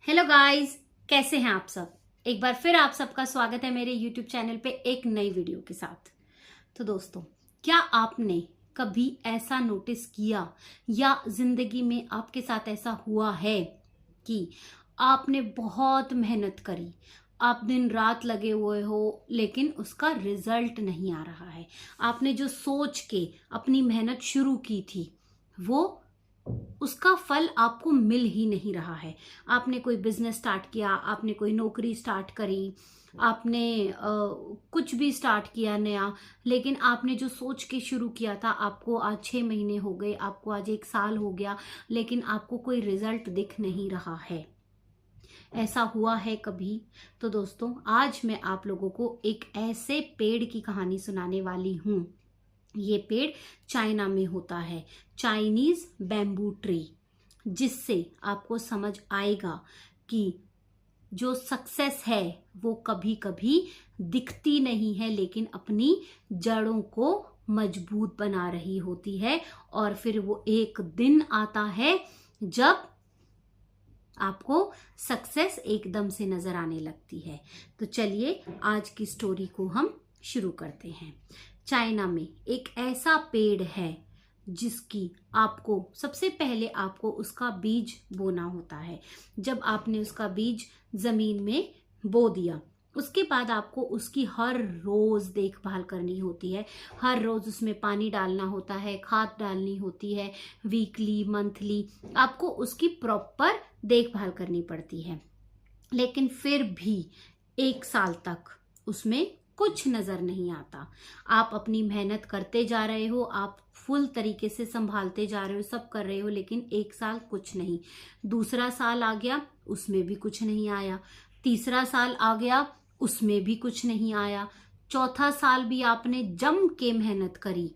Hello guys, कैसे हैं आप सब। एक बार फिर आप सबका स्वागत है मेरे यूट्यूब चैनल पे एक नई वीडियो के साथ। तो दोस्तों, क्या आपने कभी ऐसा नोटिस किया या जिंदगी में आपके साथ ऐसा हुआ है कि आपने बहुत मेहनत करी, आप दिन रात लगे हुए हो लेकिन उसका रिजल्ट नहीं आ रहा है। आपने जो सोच के अपनी मेहनत शुरू की थी वो उसका फल आपको मिल ही नहीं रहा है। आपने कोई बिजनेस स्टार्ट किया, आपने कोई नौकरी स्टार्ट करी, आपने कुछ भी स्टार्ट किया नया, लेकिन आपने जो सोच के शुरू किया था, आपको आज 6 महीने हो गए, आपको आज 1 साल हो गया, लेकिन आपको कोई रिजल्ट दिख नहीं रहा है। ऐसा हुआ है कभी? तो दोस्तों, आज मैं आप लोगों को एक ऐसे पेड़ की कहानी सुनाने वाली हूं। ये पेड़ चाइना में होता है, चाइनीज बैम्बू ट्री, जिससे आपको समझ आएगा कि जो सक्सेस है वो कभी कभी दिखती नहीं है, लेकिन अपनी जड़ों को मजबूत बना रही होती है। और फिर वो एक दिन आता है जब आपको सक्सेस एकदम से नजर आने लगती है। तो चलिए आज की स्टोरी को हम शुरू करते हैं। चाइना में एक ऐसा पेड़ है जिसकी आपको सबसे पहले आपको उसका बीज बोना होता है। जब आपने उसका बीज जमीन में बो दिया, उसके बाद आपको उसकी हर रोज देखभाल करनी होती है। हर रोज उसमें पानी डालना होता है, खाद डालनी होती है, वीकली मंथली आपको उसकी प्रॉपर देखभाल करनी पड़ती है। लेकिन फिर भी 1 साल तक उसमें कुछ नजर नहीं आता। आप अपनी मेहनत करते जा रहे हो, आप फुल तरीके से संभालते जा रहे हो, सब कर रहे हो, लेकिन 1 साल कुछ नहीं। दूसरा साल आ गया, उसमें भी कुछ नहीं आया। तीसरा साल आ गया, उसमें भी कुछ नहीं आया। चौथा साल भी आपने जम के मेहनत करी,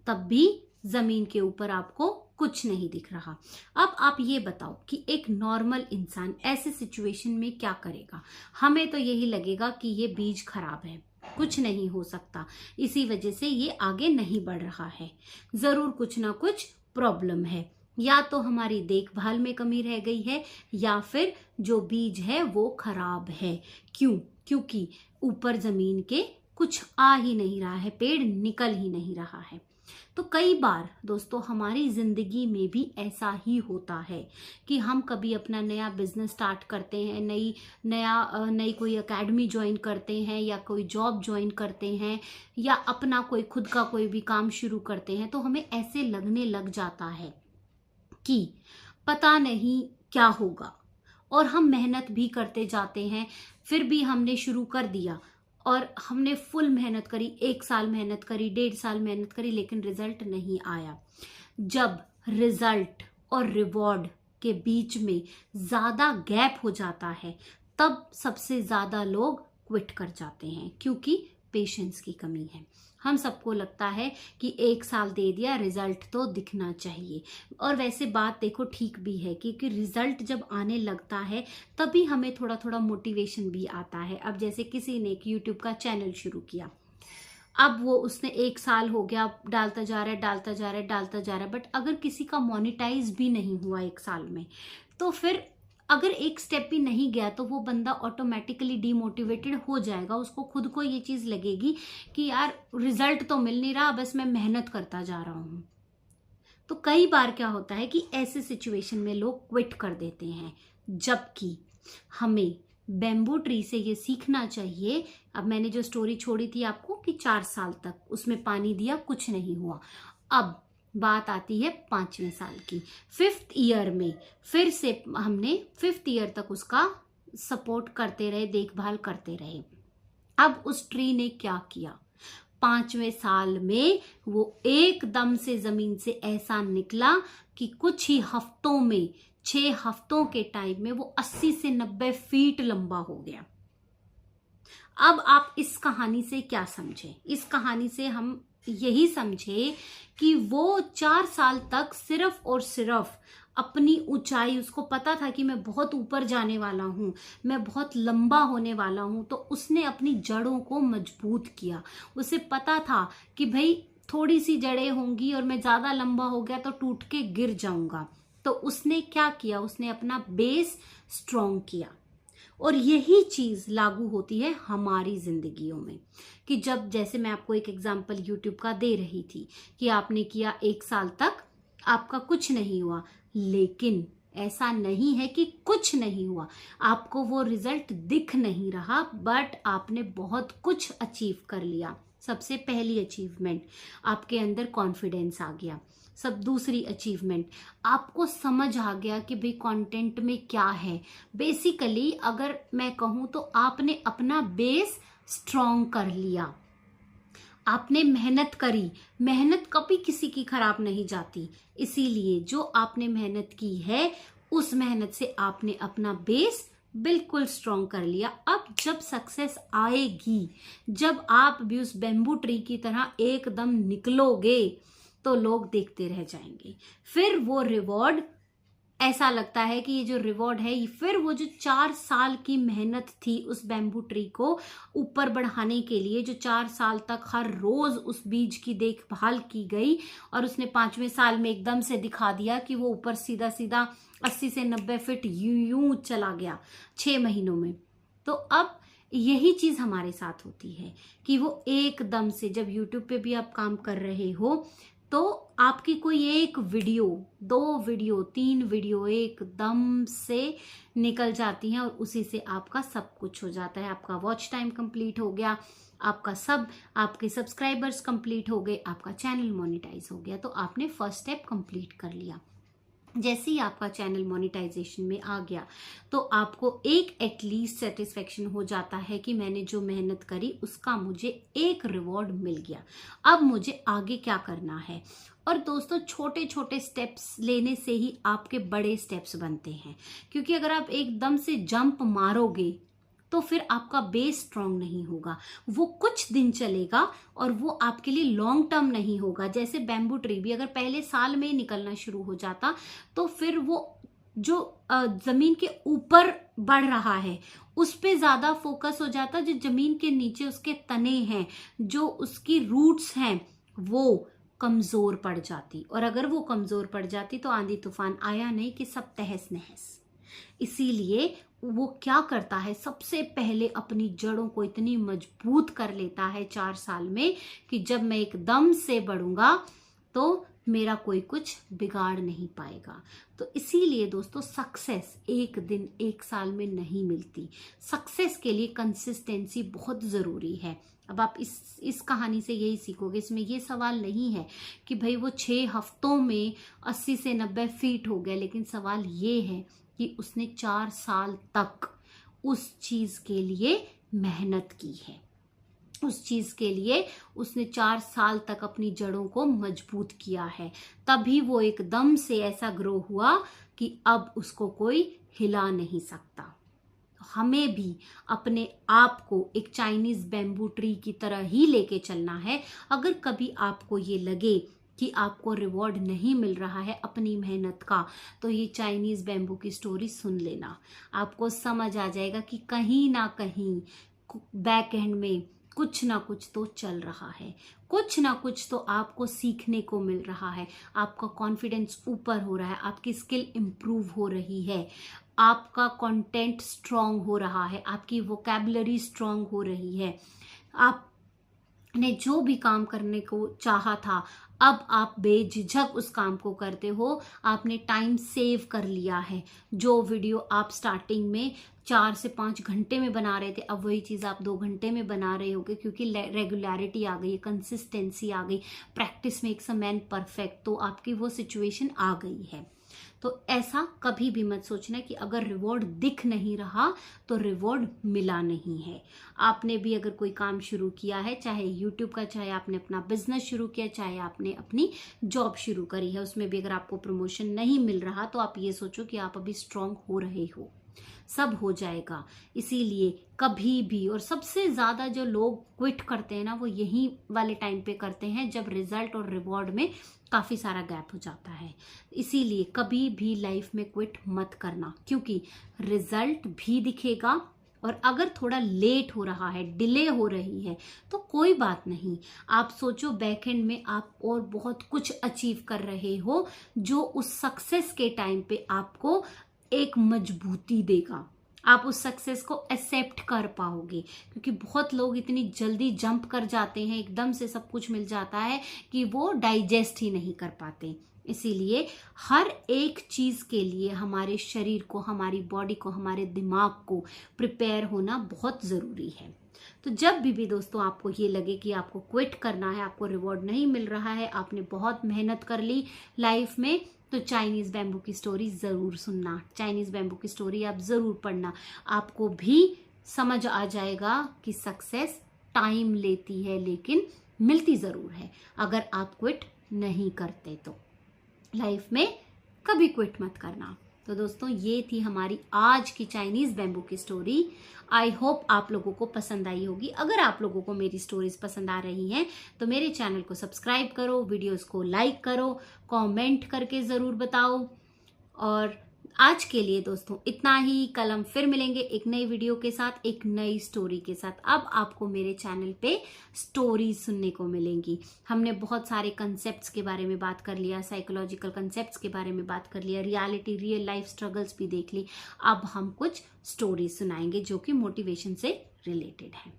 तब भी जमीन के ऊपर आपको कुछ नहीं दिख रहा। अब आप ये बताओ कि एक नॉर्मल इंसान ऐसे सिचुएशन में क्या करेगा। हमें तो यही लगेगा कि ये बीज खराब है, कुछ नहीं हो सकता, इसी वजह से ये आगे नहीं बढ़ रहा है, जरूर कुछ ना कुछ प्रॉब्लम है, या तो हमारी देखभाल में कमी रह गई है, या फिर जो बीज है वो खराब है। क्यों? क्योंकि ऊपर जमीन के कुछ आ ही नहीं रहा है, पेड़ निकल ही नहीं रहा है। तो कई बार दोस्तों हमारी जिंदगी में भी ऐसा ही होता है कि हम कभी अपना नया बिजनेस स्टार्ट करते हैं, नई कोई एकेडमी ज्वाइन करते हैं, या कोई जॉब ज्वाइन करते हैं, या अपना कोई खुद का कोई भी काम शुरू करते हैं, तो हमें ऐसे लगने लग जाता है कि पता नहीं क्या होगा। और हम मेहनत भी करते जाते हैं, फिर भी हमने शुरू कर दिया और हमने फुल मेहनत करी, 1 साल मेहनत करी, 1.5 साल मेहनत करी, लेकिन रिजल्ट नहीं आया। जब रिजल्ट और रिवॉर्ड के बीच में ज्यादा गैप हो जाता है, तब सबसे ज्यादा लोग क्विट कर जाते हैं, क्योंकि पेशेंस की कमी है। हम सबको लगता है कि 1 साल दे दिया, रिजल्ट तो दिखना चाहिए। और वैसे बात देखो ठीक भी है, क्योंकि रिजल्ट जब आने लगता है तभी हमें थोड़ा थोड़ा मोटिवेशन भी आता है। अब जैसे किसी ने एक यूट्यूब का चैनल शुरू किया, अब वो उसने 1 साल हो गया, डालता जा रहा है, डालता जा रहा है, डालता जा रहा है, बट अगर किसी का मोनिटाइज भी नहीं हुआ 1 साल में, तो फिर अगर एक स्टेप भी नहीं गया तो वो बंदा ऑटोमेटिकली डीमोटिवेटेड हो जाएगा। उसको खुद को ये चीज लगेगी कि यार रिजल्ट तो मिल नहीं रहा, बस मैं मेहनत करता जा रहा हूं। तो कई बार क्या होता है कि ऐसे सिचुएशन में लोग क्विट कर देते हैं, जबकि हमें बैम्बू ट्री से ये सीखना चाहिए। अब मैंने जो स्टोरी छोड़ी थी आपको कि 4 साल तक उसमें पानी दिया, कुछ नहीं हुआ। अब बात आती है 5वें साल की, 5th ईयर में फिर से हमने 5th ईयर तक उसका सपोर्ट करते रहे, देखभाल करते रहे। अब उस ट्री ने क्या किया, 5वें साल में वो एकदम से जमीन से ऐसा निकला कि कुछ ही हफ्तों में, 6 हफ्तों के टाइम में वो 80 से 90 फीट लंबा हो गया। अब आप इस कहानी से क्या समझे? इस कहानी से हम यही समझे कि वो 4 साल तक सिर्फ और सिर्फ अपनी ऊंचाई, उसको पता था कि मैं बहुत ऊपर जाने वाला हूं, मैं बहुत लंबा होने वाला हूं, तो उसने अपनी जड़ों को मजबूत किया। उसे पता था कि भाई थोड़ी सी जड़ें होंगी और मैं ज्यादा लंबा हो गया तो टूट के गिर जाऊंगा, तो तो उसने क्या किया, उसने अपना बेस स्ट्रॉन्ग किया। और यही चीज लागू होती है हमारी जिंदगियों में कि जब, जैसे मैं आपको एक एग्जांपल यूट्यूब का दे रही थी कि आपने किया 1 साल तक, आपका कुछ नहीं हुआ, लेकिन ऐसा नहीं है कि कुछ नहीं हुआ, आपको वो रिजल्ट दिख नहीं रहा, बट आपने बहुत कुछ अचीव कर लिया। सबसे पहली अचीवमेंट, आपके अंदर कॉन्फिडेंस आ गया। सब दूसरी अचीवमेंट, आपको समझ आ गया कि भाई कंटेंट में क्या है। बेसिकली अगर मैं कहूं तो आपने अपना बेस स्ट्रॉन्ग कर लिया। आपने मेहनत करी, मेहनत कभी किसी की खराब नहीं जाती, इसीलिए जो आपने मेहनत की है उस मेहनत से आपने अपना बेस बिल्कुल स्ट्रॉन्ग कर लिया। अब जब सक्सेस आएगी, जब आप भी उस बेम्बू ट्री की तरह एकदम निकलोगे, तो लोग देखते रह जाएंगे। फिर वो रिवॉर्ड, ऐसा लगता है कि ये जो रिवॉर्ड है, फिर वो जो 4 साल की मेहनत थी उस बैम्बू ट्री को ऊपर बढ़ाने के लिए, जो 4 साल तक हर रोज उस बीज की देखभाल की गई और उसने 5वें साल में एकदम से दिखा दिया कि वो ऊपर सीधा सीधा 80 से 90 फीट यूं चला गया 6 महीनों में। तो अब यही चीज हमारे साथ होती है कि वो एकदम से, जब यूट्यूब पे भी आप काम कर रहे हो तो आपकी कोई एक वीडियो, 2 वीडियो, 3 वीडियो एकदम से निकल जाती हैं और उसी से आपका सब कुछ हो जाता है। आपका वॉच टाइम कंप्लीट हो गया, आपके सब्सक्राइबर्स कंप्लीट हो गए, आपका चैनल मोनेटाइज हो गया। तो आपने फर्स्ट स्टेप कंप्लीट कर लिया। जैसे ही आपका चैनल मोनेटाइजेशन में आ गया तो आपको एक एटलीस्ट सेटिस्फेक्शन हो जाता है कि मैंने जो मेहनत करी उसका मुझे एक रिवॉर्ड मिल गया। अब मुझे आगे क्या करना है। और दोस्तों, छोटे छोटे स्टेप्स लेने से ही आपके बड़े स्टेप्स बनते हैं, क्योंकि अगर आप एकदम से जंप मारोगे तो फिर आपका बेस स्ट्रांग नहीं होगा। वो कुछ दिन चलेगा और वो आपके लिए लॉन्ग टर्म नहीं होगा। जैसे बैम्बू ट्री भी अगर पहले साल में ही निकलना शुरू हो जाता तो फिर वो जो जमीन के ऊपर बढ़ रहा है उस पे ज्यादा फोकस हो जाता, जो जमीन के नीचे उसके तने हैं, जो उसकी रूट्स हैं, वो कमजोर पड़ जाती। और अगर वो कमजोर पड़ जाती तो आंधी तूफान आया नहीं कि सब तहस नहस। इसीलिए वो क्या करता है, सबसे पहले अपनी जड़ों को इतनी मजबूत कर लेता है 4 साल में कि जब मैं एकदम से बढ़ूंगा तो मेरा कोई कुछ बिगाड़ नहीं पाएगा। तो इसीलिए दोस्तों, सक्सेस एक दिन 1 साल में नहीं मिलती। सक्सेस के लिए कंसिस्टेंसी बहुत जरूरी है। अब आप इस कहानी से यही सीखोगे। इसमें ये सवाल नहीं है कि भाई वो 6 हफ्तों में 80 से 90 फीट हो गया, लेकिन सवाल ये है कि उसने 4 साल तक उस चीज के लिए मेहनत की है। उस चीज के लिए उसने 4 साल तक अपनी जड़ों को मजबूत किया है, तभी वो एकदम से ऐसा ग्रो हुआ कि अब उसको कोई हिला नहीं सकता। हमें भी अपने आप को एक चाइनीज बैम्बू ट्री की तरह ही लेके चलना है। अगर कभी आपको ये लगे कि आपको रिवॉर्ड नहीं मिल रहा है अपनी मेहनत का, तो ये चाइनीज बैम्बू की स्टोरी सुन लेना। आपको समझ आ जाएगा कि कहीं ना कहीं बैक एंड में कुछ ना कुछ तो चल रहा है, कुछ ना कुछ तो आपको सीखने को मिल रहा है। आपका कॉन्फिडेंस ऊपर हो रहा है, आपकी स्किल इंप्रूव हो रही है, आपका कंटेंट स्ट्रांग हो रहा है, आपकी वोकैबुलरी स्ट्रांग हो रही है। आपने जो भी काम करने को चाहा था, अब आप बेझिझक उस काम को करते हो। आपने टाइम सेव कर लिया है। जो वीडियो आप स्टार्टिंग में 4 से 5 घंटे में बना रहे थे, अब वही चीज आप 2 घंटे में बना रहे होगे, क्योंकि रेगुलरिटी आ गई, कंसिस्टेंसी आ गई, practice makes a man perfect. तो आपकी वो सिचुएशन आ गई है। तो ऐसा कभी भी मत सोचना कि अगर रिवॉर्ड दिख नहीं रहा तो रिवॉर्ड मिला नहीं है। आपने भी अगर कोई काम शुरू किया है, चाहे यूट्यूब का, चाहे आपने अपना बिजनेस शुरू किया, चाहे आपने अपनी जॉब शुरू करी है, उसमें भी अगर आपको प्रमोशन नहीं मिल रहा तो आप ये सोचो कि आप अभी स्ट्रांग हो रहे हो, सब हो जाएगा। इसीलिए कभी भी, और सबसे ज्यादा जो लोग क्विट करते हैं ना, वो यही वाले टाइम पे करते हैं जब रिजल्ट और रिवॉर्ड में काफी सारा गैप हो जाता है। इसीलिए कभी भी लाइफ में क्विट मत करना, क्योंकि रिजल्ट भी दिखेगा, और अगर थोड़ा लेट हो रहा है, डिले हो रही है, तो कोई बात नहीं। आप सोचो बैक एंड में आप और बहुत कुछ अचीव कर रहे हो जो उस सक्सेस के टाइम पे आपको एक मजबूती देगा। आप उस सक्सेस को एक्सेप्ट कर पाओगे, क्योंकि बहुत लोग इतनी जल्दी जंप कर जाते हैं, एकदम से सब कुछ मिल जाता है कि वो डाइजेस्ट ही नहीं कर पाते। इसीलिए हर एक चीज के लिए हमारे शरीर को, हमारी बॉडी को, हमारे दिमाग को प्रिपेयर होना बहुत जरूरी है। तो जब भी दोस्तों आपको ये लगे कि आपको क्विट करना है, आपको रिवॉर्ड नहीं मिल रहा है, आपने बहुत मेहनत कर ली लाइफ में, तो चाइनीज बैम्बू की स्टोरी जरूर सुनना, चाइनीज बैम्बू की स्टोरी आप जरूर पढ़ना। आपको भी समझ आ जाएगा कि सक्सेस टाइम लेती है लेकिन मिलती जरूर है, अगर आप क्विट नहीं करते तो। लाइफ में कभी क्विट मत करना। तो दोस्तों ये थी हमारी आज की चाइनीज बैम्बू की स्टोरी। आई होप आप लोगों को पसंद आई होगी। अगर आप लोगों को मेरी स्टोरीज पसंद आ रही हैं तो मेरे चैनल को सब्सक्राइब करो, वीडियोस को लाइक करो, कमेंट करके ज़रूर बताओ। और आज के लिए दोस्तों इतना ही। कल हम फिर मिलेंगे एक नई वीडियो के साथ, एक नई स्टोरी के साथ। अब आपको मेरे चैनल पे स्टोरी सुनने को मिलेंगी। हमने बहुत सारे कंसेप्ट्स के बारे में बात कर लिया, साइकोलॉजिकल कंसेप्ट्स के बारे में बात कर लिया, रियलिटी, रियल लाइफ स्ट्रगल्स भी देख ली। अब हम कुछ स्टोरी सुनाएंगे जो कि मोटिवेशन से रिलेटेड है।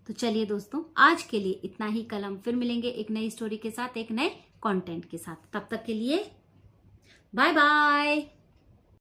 तो चलिए दोस्तों आज के लिए इतना ही। कल हम फिर मिलेंगे एक नई स्टोरी के साथ, एक नए कंटेंट के साथ। तब तक के लिए बाय बाय।